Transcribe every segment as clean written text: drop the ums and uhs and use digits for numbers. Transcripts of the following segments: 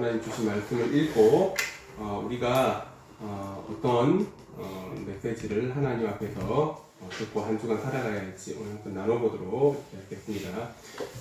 하나님 주신 말씀을 읽고 우리가 어떤 메시지를 하나님 앞에서 듣고 한 주간 살아가야 할지 오늘 한번 나눠보도록 하겠습니다.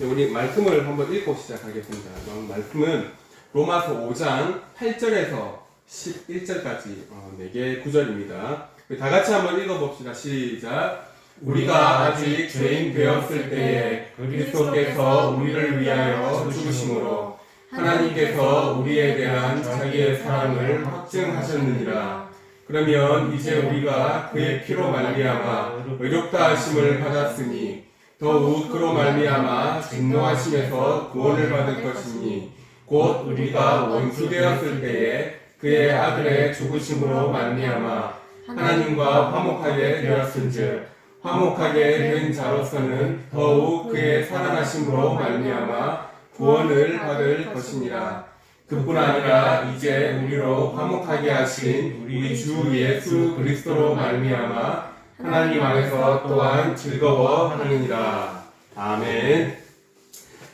우리 말씀을 한번 읽고 시작하겠습니다. 말씀은 로마서 5장 8절에서 11절까지 4개의 구절입니다. 다 같이 한번 읽어봅시다. 시작. 우리가 아직 죄인 되었을 때에 그리스도께서 우리를 위하여 죽으심으로 하나님께서 우리에 대한 자기의 사랑을 확증하셨느니라. 그러면 이제 우리가 그의 피로 말미암아 의롭다 하심을 받았으니 더욱 그로 말미암아 진노하심에서 구원을 받을 것이니 곧 우리가 원수 되었을 때에 그의 아들의 죽으심으로 말미암아 하나님과 화목하게 되었은즉 화목하게 된 자로서는 더욱 그의 살아나심으로 말미암아 구원을 받을 것이니라. 그뿐 아니라 이제 우리로 화목하게 하신 우리 주 예수 그리스도로 말미암아 하나님 안에서 또한 즐거워하느니라. 아멘.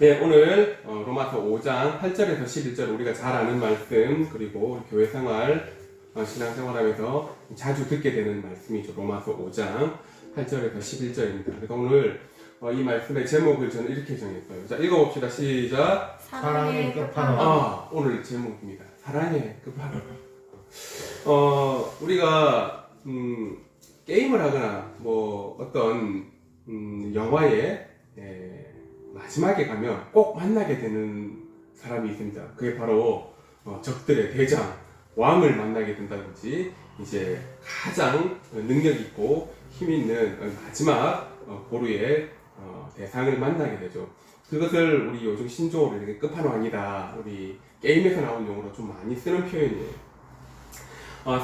네, 오늘 로마서 5장 8절에서 11절 우리가 잘 아는 말씀, 그리고 교회 생활, 신앙생활하면서 자주 듣게 되는 말씀이죠. 로마서 5장 8절에서 11절입니다. 그래서 오늘 이 말씀의 제목을 저는 이렇게 정했어요. 자, 읽어봅시다. 시작. 사랑의 끝판왕. 오늘 제목입니다. 사랑의 끝판왕. 우리가 게임을 하거나 뭐 어떤 영화의 마지막에 가면 꼭 만나게 되는 사람이 있습니다. 그게 바로 적들의 대장 왕을 만나게 된다든지 이제 가장 능력 있고 힘 있는 마지막 보루의 대상을 만나게 되죠. 그것을 우리 요즘 신조어로 이렇게 끝판왕이다, 우리 게임에서 나온 용어로 좀 많이 쓰는 표현이에요.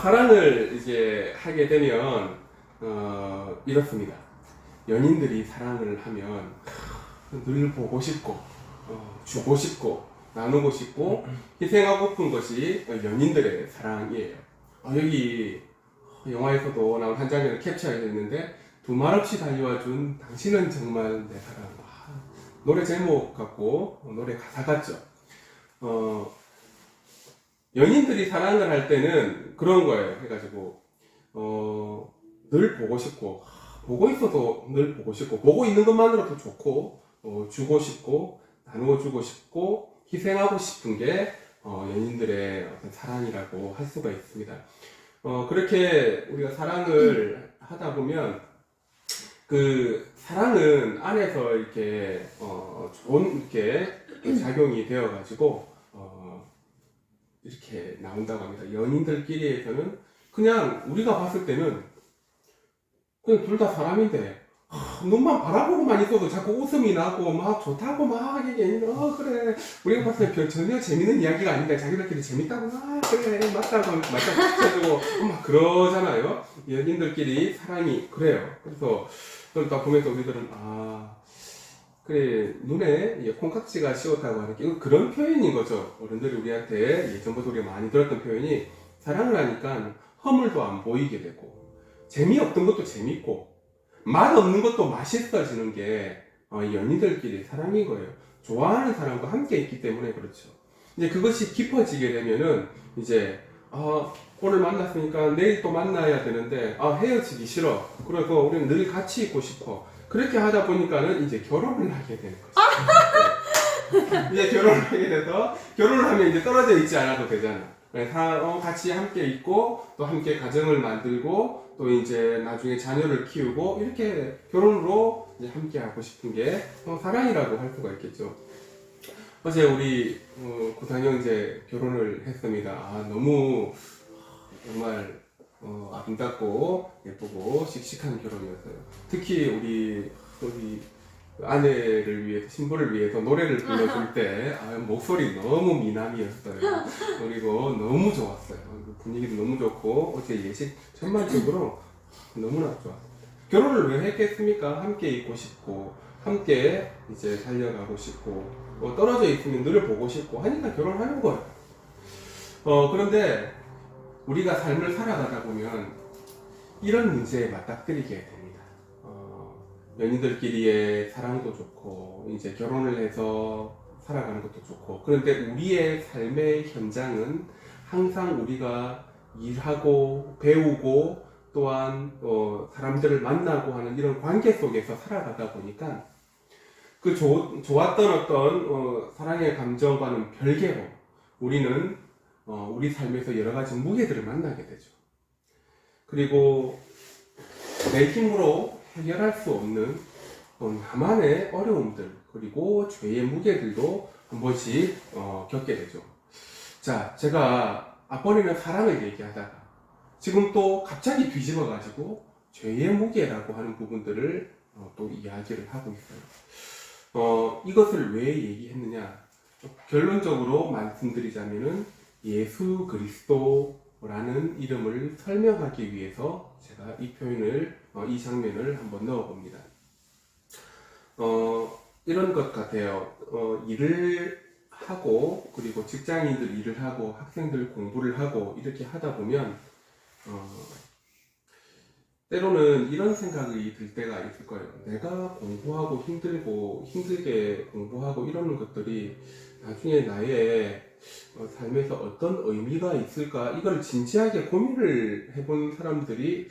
사랑을 이제 하게 되면 이렇습니다. 연인들이 사랑을 하면 늘 보고 싶고 주고 싶고 나누고 싶고 희생하고픈 것이 연인들의 사랑이에요. 여기 영화에서도 나온 한 장면을 캡처해냈는데 두 말 없이 달려와준 당신은 정말 내 사랑. 노래 제목 같고 노래 가사 같죠. 연인들이 사랑을 할 때는 그런 거예요. 해가지고 늘 보고 싶고 보고 있어도 늘 보고 싶고 보고 있는 것만으로도 좋고 주고 싶고 나누어 주고 싶고 희생하고 싶은 게 연인들의 어떤 사랑이라고 할 수가 있습니다. 그렇게 우리가 사랑을 하다 보면 그 사랑은 안에서 이렇게 좋은 이렇게 작용이 되어가지고 이렇게 나온다고 합니다. 연인들끼리에서는 그냥 우리가 봤을 때는 그냥 둘 다 사람인데 눈만 바라보고만 있어도 자꾸 웃음이 나고 막 좋다고 막 이게 그래 우리가 봤을 때 전혀 재밌는 이야기가 아닌데 자기들끼리 재밌다고 그래 맞다고 해주고 막 그러잖아요. 연인들끼리 사랑이 그래요. 그래서 그걸 딱 보면서 우리들은 그래 눈에 콩깍지가 씌웠다고 하는 게 그런 표현인 거죠. 어른들이 우리한테 예전부터 우리가 많이 들었던 표현이 사랑을 하니까 허물도 안 보이게 되고 재미없던 것도 재밌고 맛없는 것도 맛있어지는 게 연인들끼리 사랑인 거예요. 좋아하는 사람과 함께 있기 때문에 그렇죠. 이제 그것이 깊어지게 되면은 이제 오늘 만났으니까 내일 또 만나야 되는데 헤어지기 싫어. 그래서 우리는 늘 같이 있고 싶어. 그렇게 하다 보니까는 이제 결혼을 하게 되는 거죠. 이제 결혼을 하게 돼서 결혼을 하면 이제 떨어져 있지 않아도 되잖아. 같이 함께 있고 또 함께 가정을 만들고 또 이제 나중에 자녀를 키우고 이렇게 결혼으로 이제 함께 하고 싶은 게 사랑이라고 할 수가 있겠죠. 어제 우리 구상형 이제 결혼을 했습니다. 너무 정말 아름답고 예쁘고 씩씩한 결혼이었어요. 특히 우리 아내를 위해서, 신부를 위해서 노래를 불러줄 때 목소리 너무 미남이었어요. 그리고 너무 좋았어요. 분위기도 너무 좋고 어제 예식 전반적으로 너무나 좋았어요. 결혼을 왜 했겠습니까? 함께 있고 싶고 함께 이제 살려가고 싶고 떨어져 있으면 늘 보고 싶고 하니까 결혼하는 거예요. 그런데 우리가 삶을 살아가다 보면 이런 문제에 맞닥뜨리게 됩니다. 연인들끼리의 사랑도 좋고 이제 결혼을 해서 살아가는 것도 좋고, 그런데 우리의 삶의 현장은 항상 우리가 일하고 배우고 또한 사람들을 만나고 하는 이런 관계 속에서 살아가다 보니까 그 좋았던 어떤 사랑의 감정과는 별개로 우리는 우리 삶에서 여러 가지 무게들을 만나게 되죠. 그리고 내 힘으로 해결할 수 없는 나만의 어려움들 그리고 죄의 무게들도 한 번씩 겪게 되죠. 자, 제가 앞번에는 사랑을 얘기하다가 지금 또 갑자기 뒤집어가지고 죄의 무게라고 하는 부분들을 또 이야기를 하고 있어요. 이것을 왜 얘기했느냐? 결론적으로 말씀드리자면은 예수 그리스도라는 이름을 설명하기 위해서 제가 이 표현을, 이 장면을 한번 넣어봅니다. 이런 것 같아요. 일을 하고, 그리고 직장인들 일을 하고, 학생들 공부를 하고, 이렇게 하다 보면, 때로는 이런 생각이 들 때가 있을 거예요. 내가 공부하고 힘들게 공부하고 이러는 것들이 나중에 나의 삶에서 어떤 의미가 있을까? 이걸 진지하게 고민을 해본 사람들이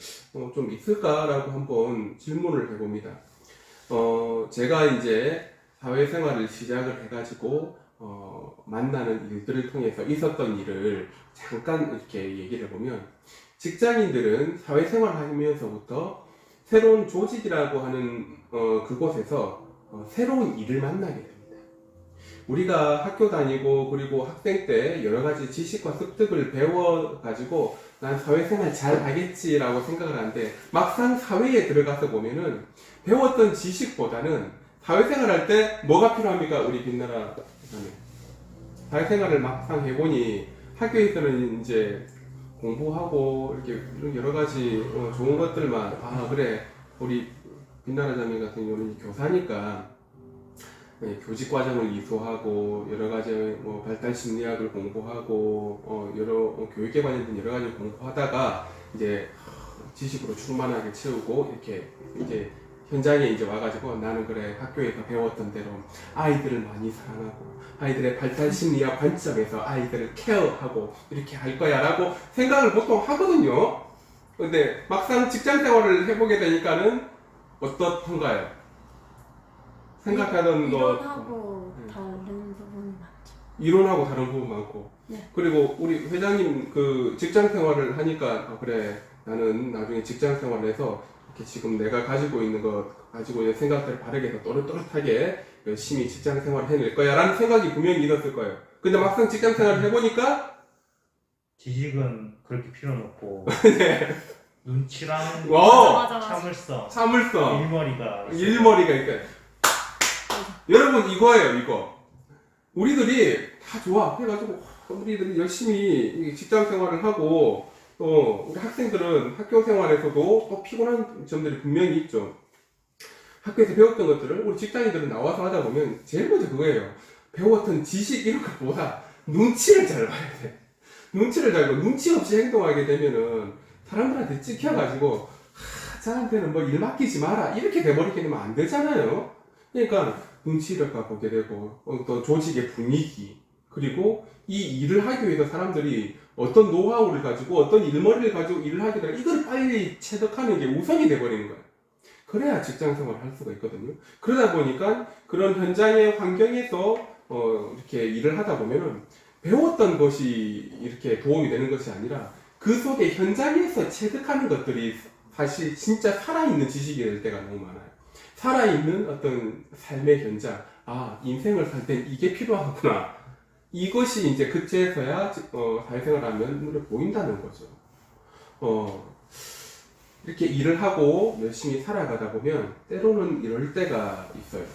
좀 있을까라고 한번 질문을 해봅니다. 제가 이제 사회생활을 시작을 해가지고 만나는 일들을 통해서 있었던 일을 잠깐 이렇게 얘기를 해보면, 직장인들은 사회생활 하면서부터 새로운 조직이라고 하는 그곳에서 새로운 일을 만나게 됩니다. 우리가 학교 다니고 그리고 학생 때 여러 가지 지식과 습득을 배워가지고 난 사회생활 잘 하겠지라고 생각을 하는데, 막상 사회에 들어가서 보면은 배웠던 지식보다는 사회생활 할 때 뭐가 필요합니까? 우리 빛나라 사회생활을 막상 해보니 학교에서는 이제 공부하고 이렇게 여러 가지 좋은 것들만, 그래, 우리 빛나라 자매 같은 경우는 교사니까 교직 과정을 이수하고 여러 가지 발달 심리학을 공부하고 여러 교육에 관련된 여러 가지 공부하다가 이제 지식으로 충만하게 채우고 이렇게 이제 현장에 이제 와가지고 나는 그래 학교에서 배웠던 대로 아이들을 많이 사랑하고 아이들의 발달 심리학 관점에서 아이들을 케어하고 이렇게 할 거야 라고 생각을 보통 하거든요. 근데 막상 직장 생활을 해보게 되니까는 어떻던가요? 생각하던 이론하고 다른 부분이 많죠. 이론하고 다른 부분 많고. 네. 그리고 우리 회장님 그 직장 생활을 하니까 그래 나는 나중에 직장 생활을 해서 이렇게 지금 내가 가지고 있는 생각들을 바르게 해서 또렷하게 열심히 직장 생활을 해낼 거야 라는 생각이 분명히 있었을 거예요. 근데 막상 직장 생활을 해보니까 지식은 그렇게 필요는 없고 네. 눈치랑 맞아. 참을성, 일머리가 있어요. 여러분 이거예요. 이거 우리들이 다 좋아 해가지고 우리들이 열심히 직장 생활을 하고 우리 학생들은 학교 생활에서도 또 피곤한 점들이 분명히 있죠. 학교에서 배웠던 것들을 우리 직장인들은 나와서 하다 보면 제일 먼저 그거예요. 배웠던 지식 이런 것보다 눈치를 잘 봐야 돼. 눈치를 잘 보고 눈치 없이 행동하게 되면은 사람들한테 찍혀가지고 저한테는 뭐 일 맡기지 마라 이렇게 돼버리게 되면 안 되잖아요. 그러니까 눈치를 보게 되고 또 조직의 분위기 그리고 이 일을 하기 위해서 사람들이 어떤 노하우를 가지고 어떤 일머리를 가지고 일을 하게 되면 이걸 빨리 체득하는 게 우선이 돼버리는 거예요. 그래야 직장 생활을 할 수가 있거든요. 그러다 보니까 그런 현장의 환경에서 이렇게 일을 하다 보면은 배웠던 것이 이렇게 도움이 되는 것이 아니라 그 속에 현장에서 체득하는 것들이 사실 진짜 살아있는 지식이 될 때가 너무 많아요. 살아있는 어떤 삶의 현장, 인생을 살 땐 이게 필요하구나. 이것이 이제 그때서야 사회생활 하면 눈에 보인다는 거죠. 이렇게 일을 하고 열심히 살아가다 보면 때로는 이럴 때가 있어요.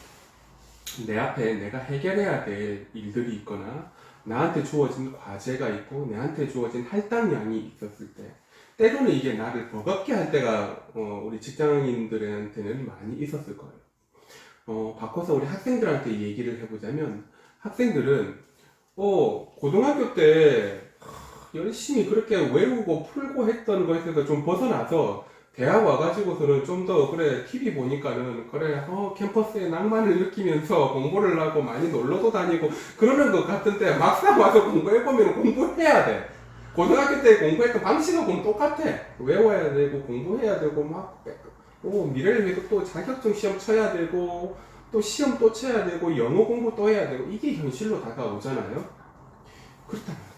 내 앞에 내가 해결해야 될 일들이 있거나 나한테 주어진 과제가 있고 내한테 주어진 할당량이 있었을 때 때로는 이게 나를 버겁게 할 때가 우리 직장인들한테는 많이 있었을 거예요. 바꿔서 우리 학생들한테 얘기를 해보자면 학생들은 고등학교 때 열심히 그렇게 외우고 풀고 했던 것에서 좀 벗어나서 대학 와가지고서는 좀 더 그래 TV 보니까는 그래 캠퍼스의 낭만을 느끼면서 공부를 하고 많이 놀러도 다니고 그러는 것 같은데 막상 와서 공부해보면 공부해야 돼. 고등학교 때 공부했던 방식하고는 똑같아. 외워야 되고 공부해야 되고 막 미래를 위해서 또 자격증 시험 쳐야 되고 또 시험 또 쳐야 되고 영어 공부 또 해야 되고 이게 현실로 다가오잖아요. 그렇단 말이에요.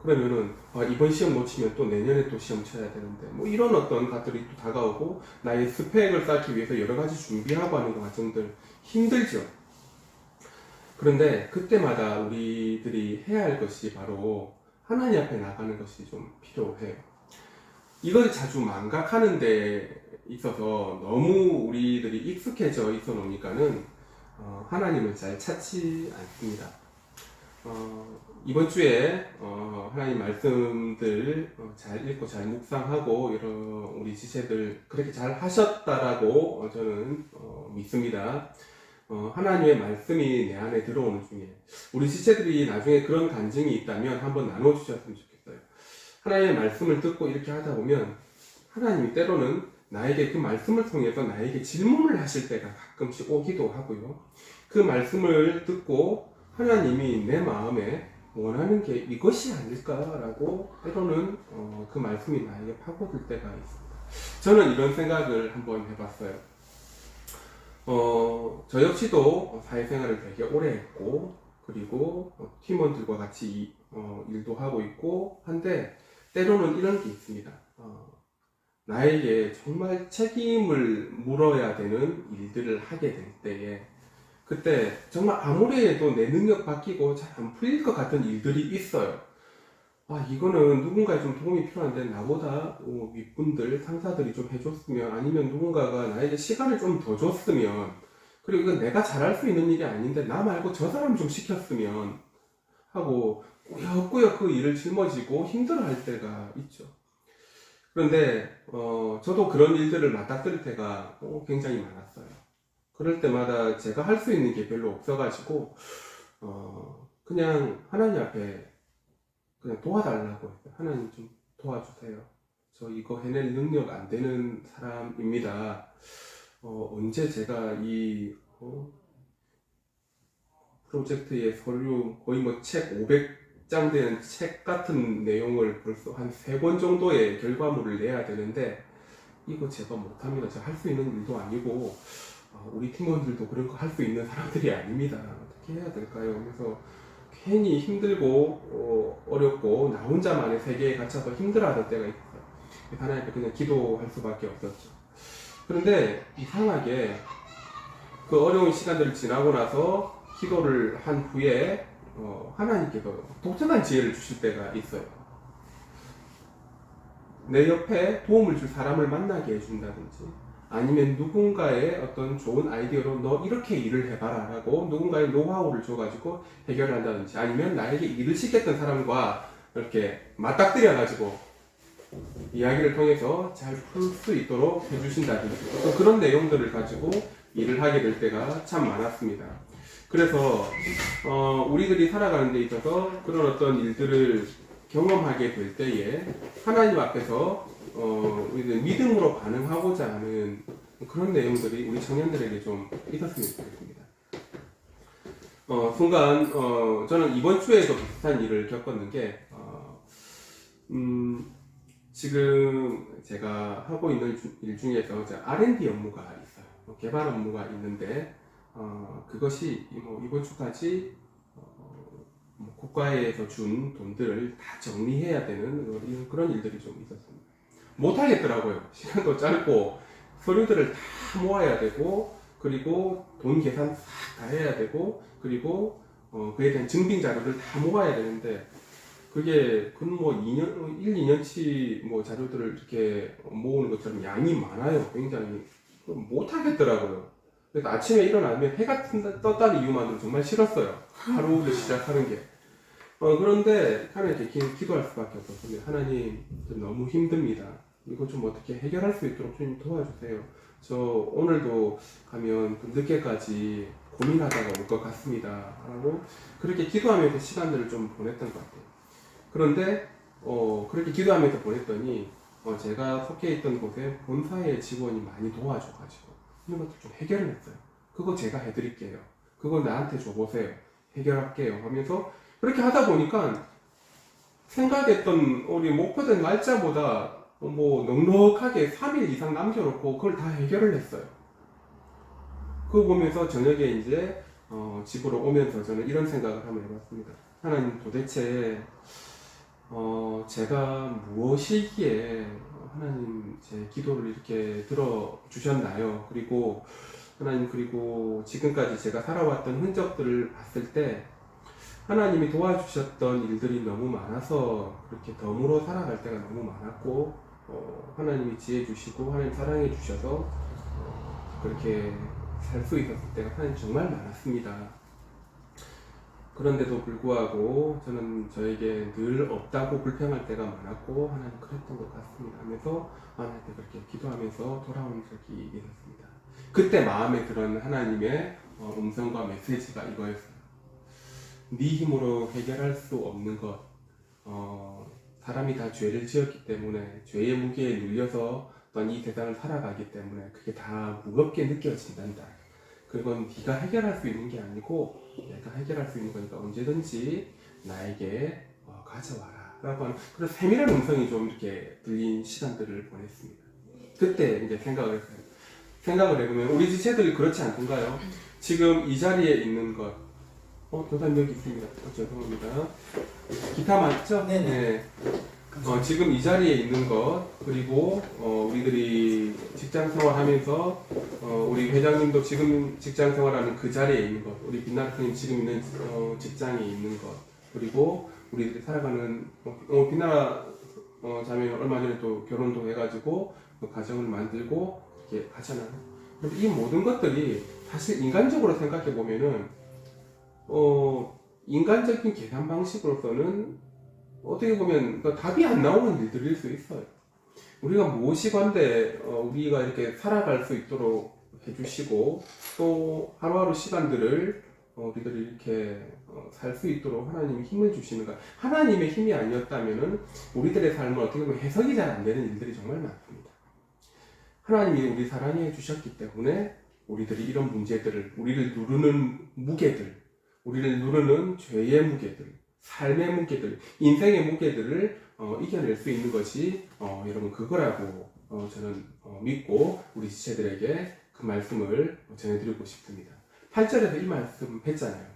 그러면은 이번 시험 놓치면 또 내년에 또 시험 쳐야 되는데 뭐 이런 어떤 것들이 또 다가오고 나의 스펙을 쌓기 위해서 여러 가지 준비하고 하는 과정들 힘들죠. 그런데 그때마다 우리들이 해야 할 것이 바로 하나님 앞에 나가는 것이 좀 필요해요. 이걸 자주 망각하는 데 있어서 너무 우리들이 익숙해져 있어 놓으니까는 하나님을 잘 찾지 않습니다. 이번 주에 하나님 말씀들 잘 읽고 잘 묵상하고 이런 우리 지체들 그렇게 잘 하셨다라고 저는 믿습니다. 하나님의 말씀이 내 안에 들어오는 중에 우리 지체들이 나중에 그런 간증이 있다면 한번 나눠주셨으면 좋겠어요. 하나님의 말씀을 듣고 이렇게 하다 보면 하나님이 때로는 나에게 그 말씀을 통해서 나에게 질문을 하실 때가 가끔씩 오기도 하고요. 그 말씀을 듣고 하나님이 내 마음에 원하는 게 이것이 아닐까라고 때로는 그 말씀이 나에게 파고들 때가 있습니다. 저는 이런 생각을 한번 해봤어요. 저 역시도 사회생활을 되게 오래 했고 그리고 팀원들과 같이 일도 하고 있고 한데 때로는 이런 게 있습니다. 나에게 정말 책임을 물어야 되는 일들을 하게 될 때에 그때 정말 아무리 해도 내 능력 바뀌고 잘 안 풀릴 것 같은 일들이 있어요. 이거는 누군가의 좀 도움이 필요한데 나보다 윗분들, 상사들이 좀 해줬으면 아니면 누군가가 나에게 시간을 좀 더 줬으면 그리고 이건 내가 잘할 수 있는 일이 아닌데 나 말고 저 사람 좀 시켰으면 하고 꾸역꾸역 그 일을 짊어지고 힘들어할 때가 있죠. 그런데 저도 그런 일들을 맞닥뜨릴 때가 굉장히 많았어요. 그럴 때마다 제가 할 수 있는 게 별로 없어가지고 그냥 하나님 앞에 그냥 도와달라고 했어요. 하나님 좀 도와주세요. 저 이거 해낼 능력 안 되는 사람입니다. 언제 제가 이 프로젝트의 서류 거의 뭐 책 500장 되는 책 같은 내용을 벌써 한 3권 정도의 결과물을 내야 되는데 이거 제가 못합니다. 제가 할 수 있는 일도 아니고 우리 팀원들도 그런 거 할 수 있는 사람들이 아닙니다. 어떻게 해야 될까요? 그래서 괜히 힘들고 어렵고 나 혼자만의 세계에 갇혀서 힘들어하는 때가 있어요. 하나님께 그냥 기도할 수밖에 없었죠. 그런데 이상하게 그 어려운 시간들을 지나고 나서 기도를 한 후에 하나님께서 독특한 지혜를 주실 때가 있어요. 내 옆에 도움을 줄 사람을 만나게 해준다든지 아니면 누군가의 어떤 좋은 아이디어로 너 이렇게 일을 해봐라 라고 누군가의 노하우를 줘가지고 해결한다든지 아니면 나에게 일을 시켰던 사람과 이렇게 맞닥뜨려 가지고 이야기를 통해서 잘 풀 수 있도록 해주신다든지 또 그런 내용들을 가지고 일을 하게 될 때가 참 많았습니다. 그래서 우리들이 살아가는 데 있어서 그런 어떤 일들을 경험하게 될 때에 하나님 앞에서 우리는 믿음으로 반응하고자 하는 그런 내용들이 우리 청년들에게 좀 있었으면 좋겠습니다. 순간 저는 이번 주에도 비슷한 일을 겪었는 게 지금 제가 하고 있는 일 중에서 R&D 업무가 있어요. 개발 업무가 있는데 그것이 이번 주까지 국가에서 준 돈들을 다 정리해야 되는 그런 일들이 좀 있었습니다. 못하겠더라고요. 시간도 짧고 서류들을 다 모아야 되고 그리고 돈 계산 싹 다 해야 되고 그리고 그에 대한 증빙 자료를 다 모아야 되는데 그게 뭐 1, 2년치 뭐 자료들을 이렇게 모으는 것처럼 양이 많아요. 굉장히 못하겠더라고요. 그래서 아침에 일어나면 해가 떴다는 이유만으로 정말 싫었어요. 하루를 시작하는 게. 그런데 하나님께 기도할 수밖에 없었습니다. 하나님, 너무 힘듭니다. 이거 좀 어떻게 해결할 수 있도록 좀 도와주세요. 저 오늘도 가면 늦게까지 고민하다가 올 것 같습니다. 라고 그렇게 기도하면서 시간들을 좀 보냈던 것 같아요. 그런데 그렇게 기도하면서 보냈더니 제가 속해 있던 곳에 본사의 직원이 많이 도와줘가지고 이런 것들 좀 해결을 했어요. 그거 제가 해드릴게요. 그거 나한테 줘보세요. 해결할게요. 하면서 그렇게 하다 보니까 생각했던 우리 목표된 날짜보다 뭐 넉넉하게 3일 이상 남겨놓고 그걸 다 해결을 했어요. 그거 보면서 저녁에 이제 집으로 오면서 저는 이런 생각을 한번 해봤습니다. 하나님 도대체 제가 무엇이기에 하나님 제 기도를 이렇게 들어주셨나요? 그리고 하나님, 그리고 지금까지 제가 살아왔던 흔적들을 봤을 때 하나님이 도와주셨던 일들이 너무 많아서 그렇게 덤으로 살아갈 때가 너무 많았고 하나님이 지혜 주시고 하나님 사랑해 주셔서 그렇게 살 수 있었을 때가 하나님 정말 많았습니다. 그런데도 불구하고 저는 저에게 늘 없다고 불평할 때가 많았고 하나님 그랬던 것 같습니다 하면서 하나님께 그렇게 기도하면서 돌아온 적이 있었습니다. 그때 마음에 들은 하나님의 음성과 메시지가 이거였어요. 네 힘으로 해결할 수 없는 것, 사람이 다 죄를 지었기 때문에 죄의 무게에 눌려서 또한 이 세상을 살아가기 때문에 그게 다 무겁게 느껴진단다. 그건 네가 해결할 수 있는 게 아니고 내가 해결할 수 있는 거니까 언제든지 나에게 가져와라 라고 하는 그런 세밀한 음성이 좀 이렇게 들린 시간들을 보냈습니다. 그때 이제 생각을 했어요. 생각을 해보면 우리 지체들이 그렇지 않던가요? 지금 이 자리에 있는 것, 교사님 여기 있습니다. 죄송합니다. 기타 맞죠? 네네. 지금 이 자리에 있는 것, 그리고 우리들이 직장 생활하면서 우리 회장님도 지금 직장 생활하는 그 자리에 있는 것, 우리 빛나는 선생님 지금 있는 직장에 있는 것, 그리고 우리들이 살아가는 빛나라 자매 얼마 전에 또 결혼도 해가지고 가정을 만들고 이렇게 하잖아요. 이 모든 것들이 사실 인간적으로 생각해 보면은 인간적인 계산 방식으로서는 어떻게 보면 답이 안 나오는 일들일 수 있어요. 우리가 무엇이건데 우리가 이렇게 살아갈 수 있도록 해주시고 또 하루하루 시간들을 우리들이 이렇게 살 수 있도록 하나님이 힘을 주시는가. 하나님의 힘이 아니었다면은 우리들의 삶은 어떻게 보면 해석이 잘 안 되는 일들이 정말 많습니다. 하나님이 우리 사랑해 주셨기 때문에 우리들이 이런 문제들을, 우리를 누르는 무게들, 우리를 누르는 죄의 무게들, 삶의 무게들, 인생의 무게들을 이겨낼 수 있는 것이 여러분 그거라고 저는 믿고 우리 지체들에게 그 말씀을 전해드리고 싶습니다. 8절에서 이 말씀 했잖아요.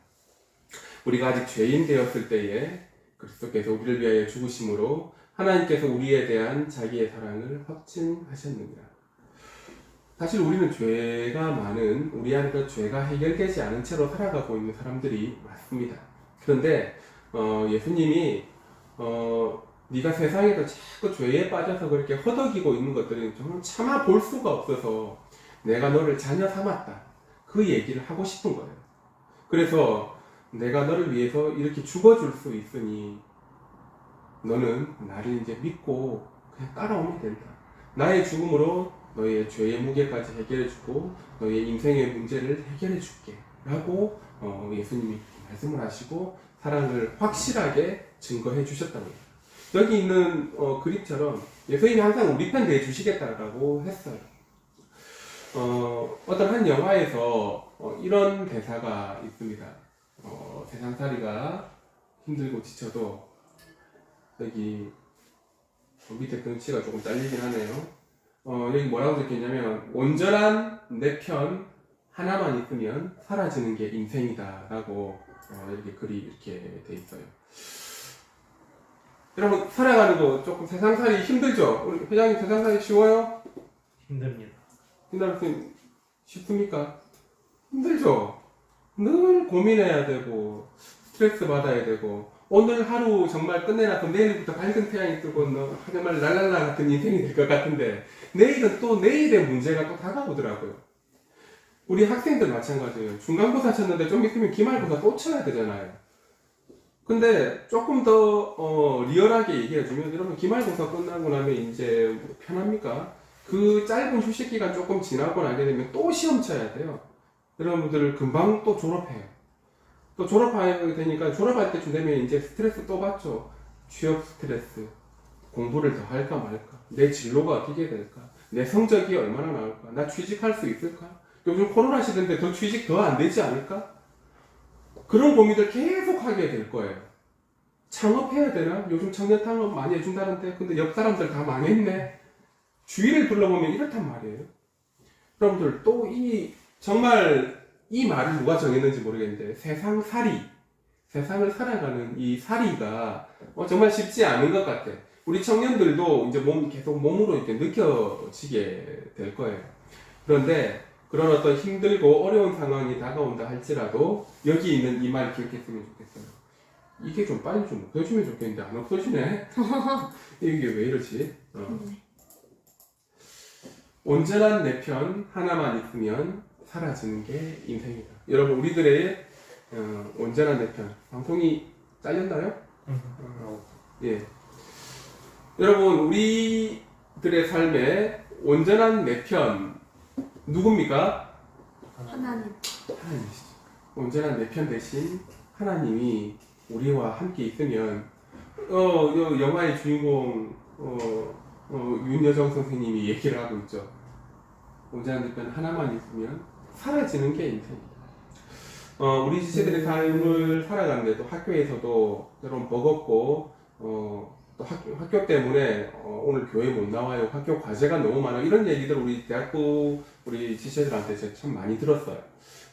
우리가 아직 죄인 되었을 때에 그리스도께서 우리를 위하여 죽으심으로 하나님께서 우리에 대한 자기의 사랑을 확증하셨느니라. 사실 우리는 죄가 많은, 우리 안에 그 죄가 해결되지 않은 채로 살아가고 있는 사람들이 많습니다. 그런데 예수님이 네가 세상에서 자꾸 죄에 빠져서 그렇게 허덕이고 있는 것들은 정말 차마 볼 수가 없어서 내가 너를 자녀 삼았다. 그 얘기를 하고 싶은 거예요. 그래서 내가 너를 위해서 이렇게 죽어줄 수 있으니 너는 나를 이제 믿고 그냥 따라오면 된다. 나의 죽음으로 너의 죄의 무게까지 해결해주고 너의 인생의 문제를 해결해줄게 라고 예수님이 말씀을 하시고 사랑을 확실하게 증거해 주셨다는 거예요. 여기 있는 그림처럼 예수님이 항상 우리 편 내주시겠다라고 했어요. 어떤 한 영화에서 이런 대사가 있습니다. 세상살이가 힘들고 지쳐도 여기 밑에 글씨가 조금 잘리긴 하네요. 여기 뭐라고 적혀있냐면 온전한 내 편 하나만 있으면 사라지는 게 인생이다 라고 이렇게 글이 이렇게 돼 있어요. 여러분 살아가는 거 조금 세상살이 힘들죠? 우리 회장님 세상살이 쉬워요? 힘듭니다. 힘들어서 쉽습니까? 힘들죠? 늘 고민해야 되고 스트레스 받아야 되고 오늘 하루 정말 끝내놨고 내일부터 밝은 태양이 뜨고 정말 랄랄라 같은 인생이 될 것 같은데 내일은 또 내일의 문제가 또 다가오더라고요. 우리 학생들 마찬가지예요. 중간고사 쳤는데 좀 있으면 기말고사 또 쳐야 되잖아요. 근데 조금 더 리얼하게 얘기해주면 여러분 기말고사 끝나고 나면 이제 편합니까? 그 짧은 휴식 기간 조금 지나고 나게 되면 또 시험 쳐야 돼요. 여러분들 금방 또 졸업해요. 또 졸업하게 되니까 졸업할 때쯤 되면 이제 스트레스 또 받죠. 취업 스트레스, 공부를 더 할까 말까? 내 진로가 어떻게 될까? 내 성적이 얼마나 나올까? 나 취직할 수 있을까? 요즘 코로나 시대인데 더 취직 더 안 되지 않을까? 그런 고민들 계속 하게 될 거예요. 창업해야 되나? 요즘 청년 창업 많이 해준다는데 근데 옆 사람들 다 망했네. 주위를 둘러보면 이렇단 말이에요. 여러분들 또 정말 이 말을 누가 정했는지 모르겠는데 세상을 살아가는 이 살이가 정말 쉽지 않은 것 같아. 우리 청년들도 이제 계속 몸으로 이렇게 느껴지게 될 거예요. 그런데 그런 어떤 힘들고 어려운 상황이 다가온다 할지라도 여기 있는 이 말 기억했으면 좋겠어요. 이게 좀 빨리 좀 없어지면 좋겠는데 안 없어지네. 이게 왜 이러지? 온전한 내 편 하나만 있으면 사라지는 게 인생이다. 여러분 우리들의 온전한 내 편 방송이 잘렸나요? 예. 여러분 우리들의 삶에 온전한 내 편 누굽니까? 하나님이시죠. 온전한 내 편 대신 하나님이 우리와 함께 있으면 영화의 주인공 윤여정 선생님이 얘기를 하고 있죠. 온전한 내 편 하나만 있으면 사라지는 게 인생이다. 우리 지체들의 삶을 살아가는데도 학교에서도 여러분 버겁고 또 학교 때문에 오늘 교회 못 나와요. 학교 과제가 너무 많아요. 이런 얘기들 우리 대학부 우리 지체들한테 제가 참 많이 들었어요.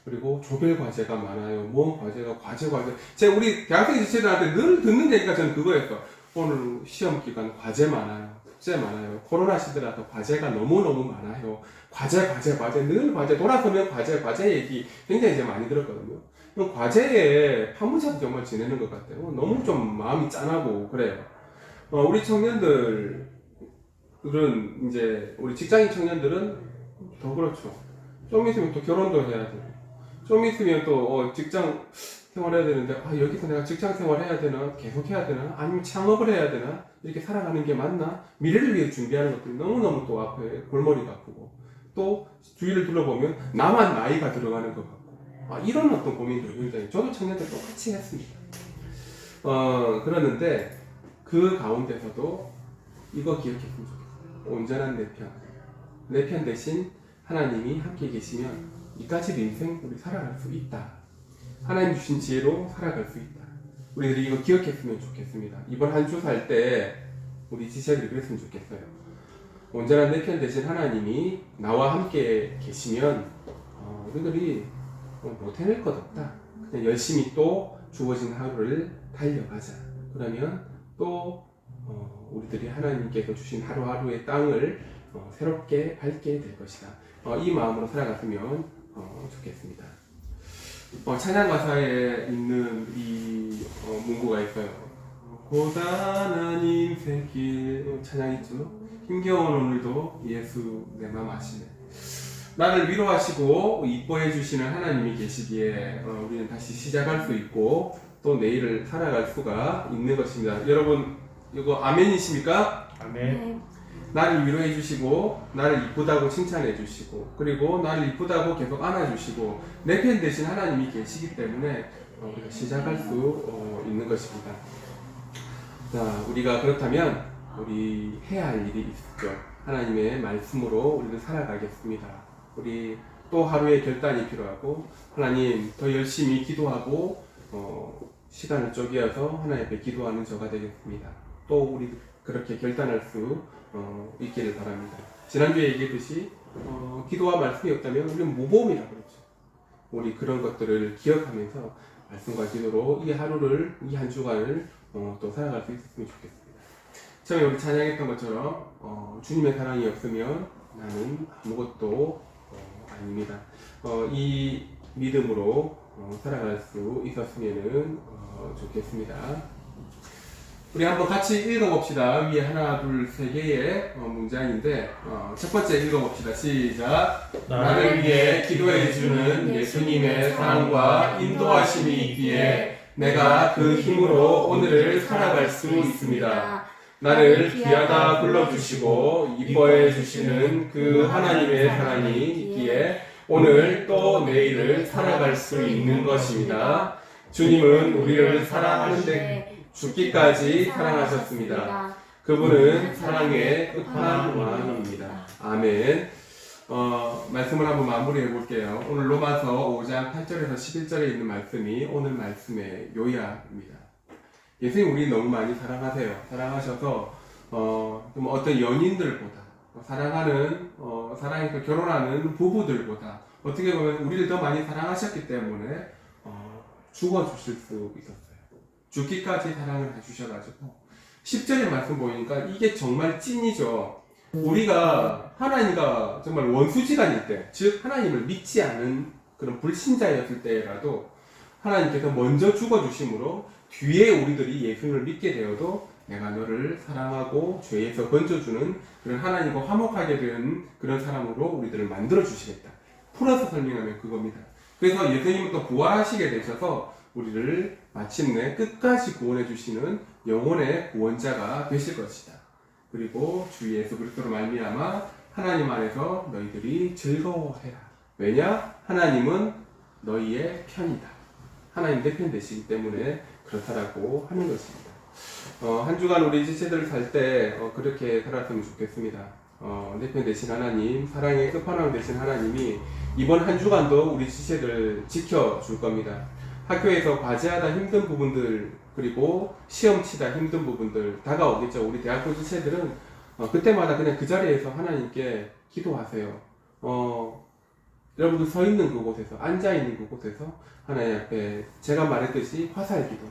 그리고 조별 과제가 많아요. 뭐 과제가 과제. 제가 우리 대학생 지체들한테 늘 듣는 얘기가 저는 그거였어. 오늘 시험 기간 과제 많아요. 숙제 많아요. 코로나 시대라서 과제가 너무너무 많아요. 과제. 늘 과제. 돌아서면 과제 얘기 굉장히 이제 많이 들었거든요. 과제에 파묻혀서 정말 지내는 것 같아요. 너무 좀 마음이 짠하고 그래요. 우리 청년들은 이제 우리 직장인 청년들은 더 그렇죠. 좀 있으면 또 결혼도 해야 되고, 좀 있으면 또 직장 생활해야 되는데 여기서 내가 직장 생활해야 되나, 계속 해야 되나, 아니면 창업을 해야 되나, 이렇게 살아가는 게 맞나, 미래를 위해 준비하는 것들이 너무너무 또 앞에 골머리가 아프고, 또 주위를 둘러보면 나만 나이가 들어가는 것 같고, 이런 어떤 고민들을 굉장히 저도 청년들 똑같이 했습니다. 그러는데 그 가운데서도 이거 기억했으면 좋겠어요. 온전한 내 편 대신 하나님이 함께 계시면 이까지도 인생 우리 살아갈 수 있다. 하나님 주신 지혜로 살아갈 수 있다. 우리들이 이거 기억했으면 좋겠습니다. 이번 한 주 살 때 우리 지체들이 그랬으면 좋겠어요. 온전한 내 편 대신 하나님이 나와 함께 계시면 우리들이 못 해낼 것 없다. 그냥 열심히 또 주어진 하루를 달려가자. 그러면 또 우리들이 하나님께서 주신 하루하루의 땅을 새롭게 밟게 될 것이다. 이 마음으로 살아갔으면 좋겠습니다. 찬양 가사에 있는 이 문구가 있어요. 고단한 인생길 찬양 있죠. 힘겨운 오늘도 예수 내 맘 아시네. 나를 위로하시고 이뻐해 주시는 하나님이 계시기에 우리는 다시 시작할 수 있고 또 내일을 살아갈 수가 있는 것입니다. 여러분 이거 아멘이십니까? 아멘. 나를 위로해 주시고 나를 이쁘다고 칭찬해 주시고 그리고 나를 이쁘다고 계속 안아주시고 내 편 대신 하나님이 계시기 때문에 우리가 시작할 수 있는 것입니다. 자, 우리가 그렇다면 우리 해야 할 일이 있죠. 하나님의 말씀으로 우리를 살아가겠습니다. 우리 또 하루의 결단이 필요하고 하나님 더 열심히 기도하고 시간을 쪼개어서 하나님 앞에 기도하는 저가 되겠습니다. 또 우리 그렇게 결단할 수 있기를 바랍니다. 지난주에 얘기했듯이 기도와 말씀이 없다면 우리는 무보험이라고 그랬죠. 우리 그런 것들을 기억하면서 말씀과 기도로 이 하루를 이 한 주간을 또 살아갈 수 있었으면 좋겠습니다. 처음에 우리 찬양했던 것처럼 주님의 사랑이 없으면 나는 아무것도 아닙니다. 이 믿음으로 살아갈 수 있었으면 좋겠습니다. 우리 한번 같이 읽어봅시다. 위에 하나, 둘, 세 개의 문장인데 첫 번째 읽어봅시다. 시작. 나를 위해 기도해주는 예수님의 사랑과 인도하심이 있기에 내가 그 힘으로 오늘을 살아갈 수 있습니다. 나를 귀하다 불러주시고 이뻐해 주시는 그 하나님의 사랑이 있기에 오늘 또 내일을 살아갈 수 있는 것입니다. 주님은 우리를 사랑하는데 죽기까지 사랑하셨습니다. 그분은 사랑의 끝판왕 왕입니다. 아멘. 말씀을 한번 마무리해 볼게요. 오늘 로마서 5장 8절에서 11절에 있는 말씀이 오늘 말씀의 요약입니다. 예수님 우리 너무 많이 사랑하세요. 사랑하셔서 좀 어떤 연인들보다 사랑해서 결혼하는 부부들보다 어떻게 보면 우리를 더 많이 사랑하셨기 때문에 죽어주실 수 있었어요. 죽기까지 사랑을 해주셔가지고 10절의 말씀 보니까 이게 정말 찐이죠. 우리가 하나님과 정말 원수지간일 때, 즉 하나님을 믿지 않은 그런 불신자였을 때라도 하나님께서 먼저 죽어주심으로 뒤에 우리들이 예수님을 믿게 되어도 내가 너를 사랑하고 죄에서 건져주는 그런 하나님과 화목하게 된 그런 사람으로 우리들을 만들어 주시겠다. 풀어서 설명하면 그겁니다. 그래서 예수님은 또 부활하시게 되셔서 우리를 마침내 끝까지 구원해 주시는 영혼의 구원자가 되실 것이다. 그리고 주 예수 그리스도로 말미암아 하나님 안에서 너희들이 즐거워해라. 왜냐? 하나님은 너희의 편이다. 하나님 내 편 되시기 때문에 그렇다라고 하는 것입니다. 한 주간 우리 지체들 살 때 그렇게 살았으면 좋겠습니다. 내 편 되신 하나님, 사랑의 끝판왕 되신 하나님이 이번 한 주간도 우리 지체들 지켜줄 겁니다. 학교에서 과제하다 힘든 부분들, 그리고 시험 치다 힘든 부분들 다가오겠죠. 우리 대학교 지체들은 그때마다 그냥 그 자리에서 하나님께 기도하세요. 여러분들 서 있는 그곳에서, 앉아 있는 그곳에서 하나님 앞에 제가 말했듯이 화살 기도,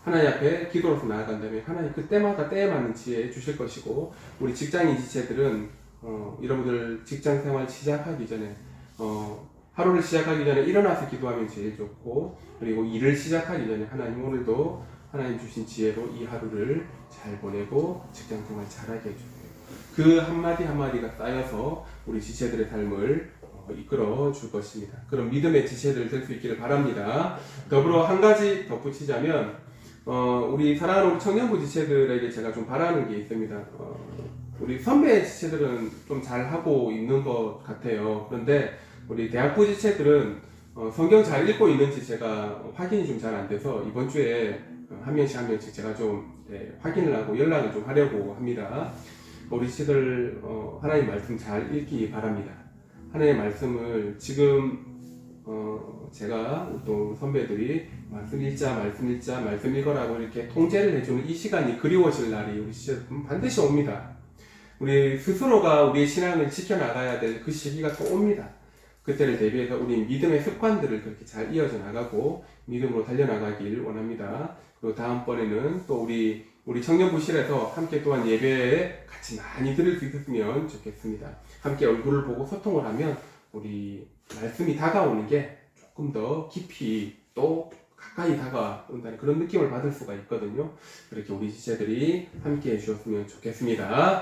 하나님 앞에 기도로서 나아간다면 하나님 그때마다 때에 맞는 지혜 주실 것이고, 우리 직장인 지체들은 여러분들 직장 생활 시작하기 전에 하루를 시작하기 전에 일어나서 기도하면 제일 좋고, 그리고 일을 시작하기 전에 하나님 오늘도 하나님 주신 지혜로 이 하루를 잘 보내고 직장 생활 잘하게 해주세요. 그 한마디 한마디가 쌓여서 우리 지체들의 삶을 이끌어 줄 것입니다. 그런 믿음의 지체들 될 수 있기를 바랍니다. 더불어 한 가지 덧붙이자면 우리 사랑하는 청년부 지체들에게 제가 좀 바라는 게 있습니다. 우리 선배 지체들은 좀 잘하고 있는 것 같아요. 그런데 우리 대학부 지체들은 성경 잘 읽고 있는지 제가 확인이 좀 잘 안 돼서 이번 주에 한 명씩 제가 좀 확인을 하고 연락을 좀 하려고 합니다. 우리 지체들 하나님 말씀 잘 읽기 바랍니다. 하나님의 말씀을 지금 제가 또 선배들이 말씀 읽어라고 이렇게 통제를 해주는 이 시간이 그리워질 날이 우리 지체들 반드시 옵니다. 우리 스스로가 우리의 신앙을 지켜나가야 될 그 시기가 또 옵니다. 그때를 대비해서 우리 믿음의 습관들을 그렇게 잘 이어져 나가고 믿음으로 달려나가길 원합니다. 그리고 다음번에는 또 우리 청년부실에서 함께 또한 예배에 같이 많이 들을 수 있었으면 좋겠습니다. 함께 얼굴을 보고 소통을 하면 우리 말씀이 다가오는 게 조금 더 깊이 또 가까이 다가온다는 그런 느낌을 받을 수가 있거든요. 그렇게 우리 지체들이 함께 해주셨으면 좋겠습니다.